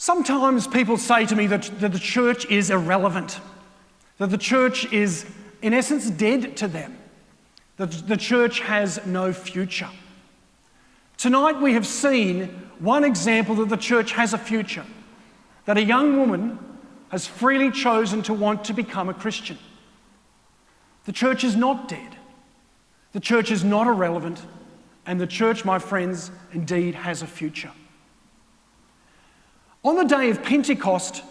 Sometimes people say to me that the church is irrelevant, that the church is, in essence, dead to them, that the church has no future. Tonight we have seen one example that the church has a future, that a young woman has freely chosen to want to become a Christian. The church is not dead. The church is not irrelevant, and the church, my friends, indeed has a future. On the day of Pentecost,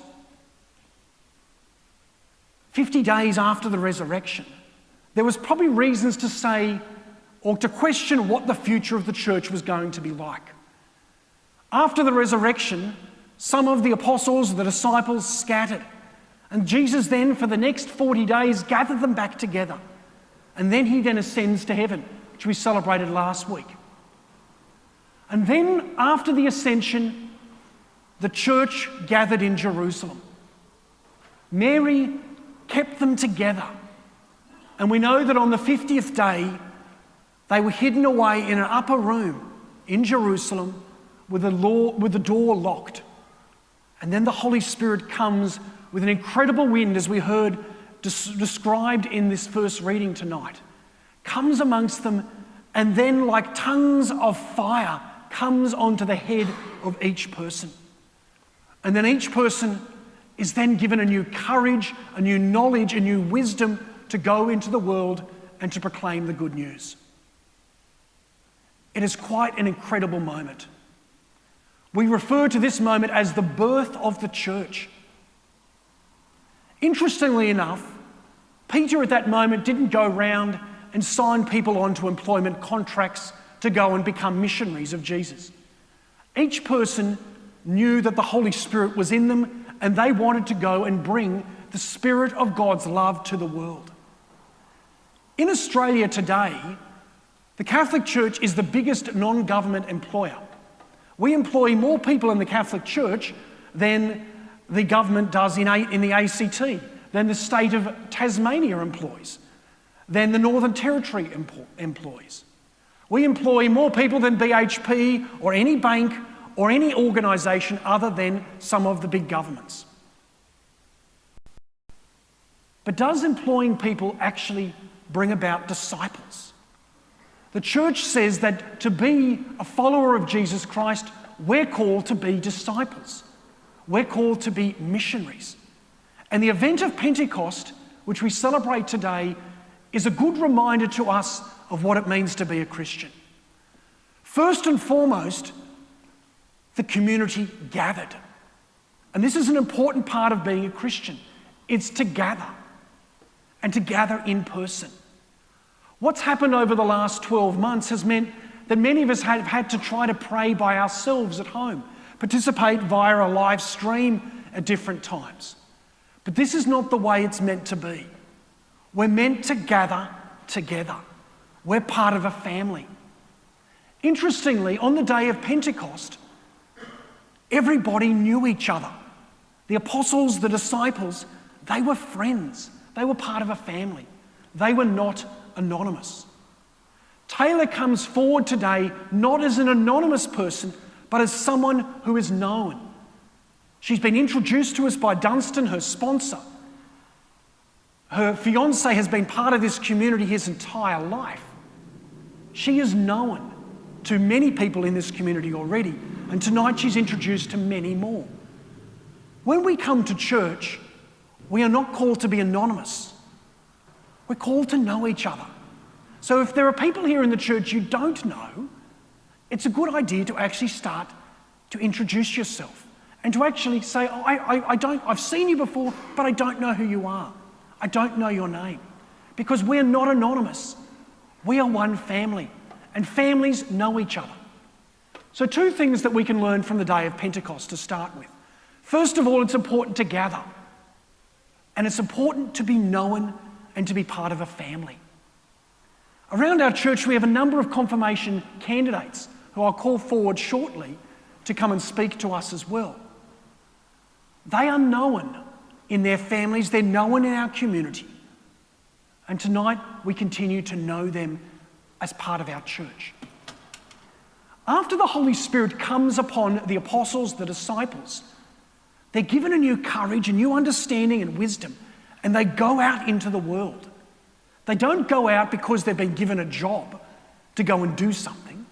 50 days after the resurrection, there was probably reasons to say or to question what the future of the church was going to be like. After the resurrection, some of the apostles, the disciples, scattered. And Jesus then, for the next 40 days, gathered them back together. And then he then ascends to heaven, which we celebrated last week. And then, after the ascension, the church gathered in Jerusalem. Mary kept them together. And we know that on the 50th day, they were hidden away in an upper room in Jerusalem with the door locked. And then the Holy Spirit comes with an incredible wind, as we heard described in this first reading tonight, comes amongst them, and then like tongues of fire comes onto the head of each person. And then each person is then given a new courage, a new knowledge, a new wisdom to go into the world and to proclaim the good news. It is quite an incredible moment. We refer to this moment as the birth of the church. Interestingly enough, Peter at that moment didn't go round and sign people onto employment contracts to go and become missionaries of Jesus. Each person knew that the Holy Spirit was in them, and they wanted to go and bring the Spirit of God's love to the world. In Australia today, the Catholic Church is the biggest non-government employer. We employ more people in the Catholic Church than the government does in the ACT, than the state of Tasmania employs, than the Northern Territory employs. We employ more people than BHP or any bank or any organisation other than some of the big governments. But does employing people actually bring about disciples? The church says that to be a follower of Jesus Christ, we're called to be disciples. We're called to be missionaries. And the event of Pentecost, which we celebrate today, is a good reminder to us of what it means to be a Christian. First and foremost, the community gathered. And this is an important part of being a Christian. It's to gather, and to gather in person. What's happened over the last 12 months has meant that many of us have had to try to pray by ourselves at home, participate via a live stream at different times. But this is not the way it's meant to be. We're meant to gather together. We're part of a family. Interestingly, on the day of Pentecost, everybody knew each other. The apostles, the disciples, they were friends. They were part of a family. They were not anonymous. Taylor comes forward today not as an anonymous person, but as someone who is known. She's been introduced to us by Dunstan, her sponsor. Her fiancé has been part of this community his entire life. She is known to many people in this community already, and tonight she's introduced to many more. When we come to church, we are not called to be anonymous. We're called to know each other. So if there are people here in the church you don't know, it's a good idea to actually start to introduce yourself and to actually say, oh, I've seen you before, but I don't know who you are. I don't know your name. Because we're not anonymous. We are one family, and families know each other. So two things that we can learn from the day of Pentecost to start with. First of all, it's important to gather. And it's important to be known and to be part of a family. Around our church, we have a number of confirmation candidates who I'll call forward shortly to come and speak to us as well. They are known in their families, they're known in our community. And tonight, we continue to know them as part of our church. After the Holy Spirit comes upon the apostles, the disciples, They're given a new courage, a new understanding and wisdom, and they go out into the world. They don't go out because they've been given a job to go and do something.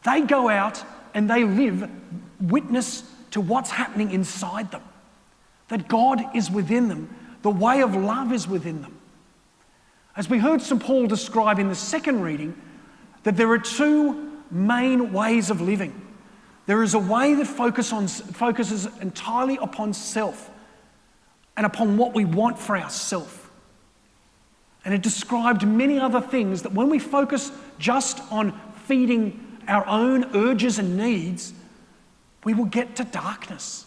They go out and they live witness to what's happening inside them. That God is within them. The way of love is within them. As we heard St. Paul describe in the second reading, that there are two main ways of living. There is a way that focuses entirely upon self and upon what we want for ourselves. And it described many other things that when we focus just on feeding our own urges and needs, we will get to darkness.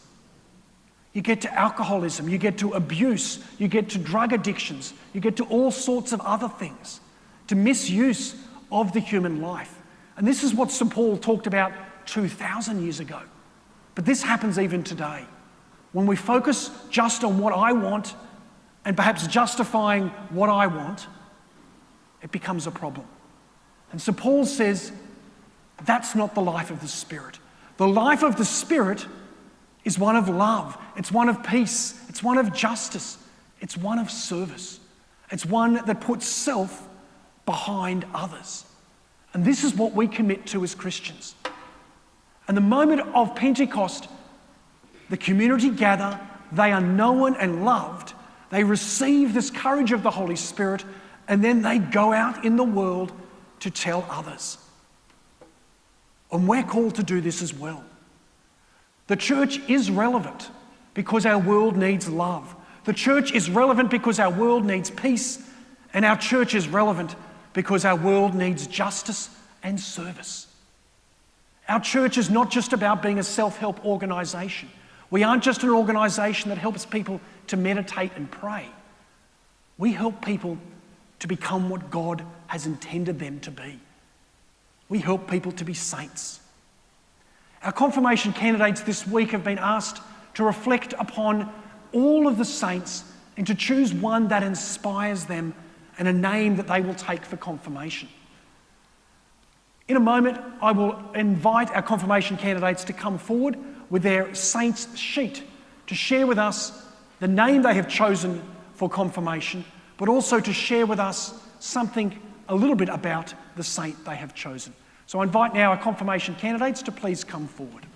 You get to alcoholism, you get to abuse, you get to drug addictions, you get to all sorts of other things, to misuse of the human life. And this is what St. Paul talked about 2,000 years ago. But this happens even today. When we focus just on what I want and perhaps justifying what I want, it becomes a problem. And St. Paul says that's not the life of the Spirit. The life of the Spirit is one of love. It's one of peace. It's one of justice. It's one of service. It's one that puts self behind others. And this is what we commit to as Christians. And the moment of Pentecost, the community gather, they are known and loved, they receive this courage of the Holy Spirit, and then they go out in the world to tell others. And we're called to do this as well. The church is relevant because our world needs love. The church is relevant because our world needs peace, and our church is relevant because our world needs justice and service. Our church is not just about being a self-help organisation. We aren't just an organisation that helps people to meditate and pray. We help people to become what God has intended them to be. We help people to be saints. Our confirmation candidates this week have been asked to reflect upon all of the saints and to choose one that inspires them and a name that they will take for confirmation. In a moment, I will invite our confirmation candidates to come forward with their saints sheet to share with us the name they have chosen for confirmation, but also to share with us something a little bit about the saint they have chosen. So I invite now our confirmation candidates to please come forward.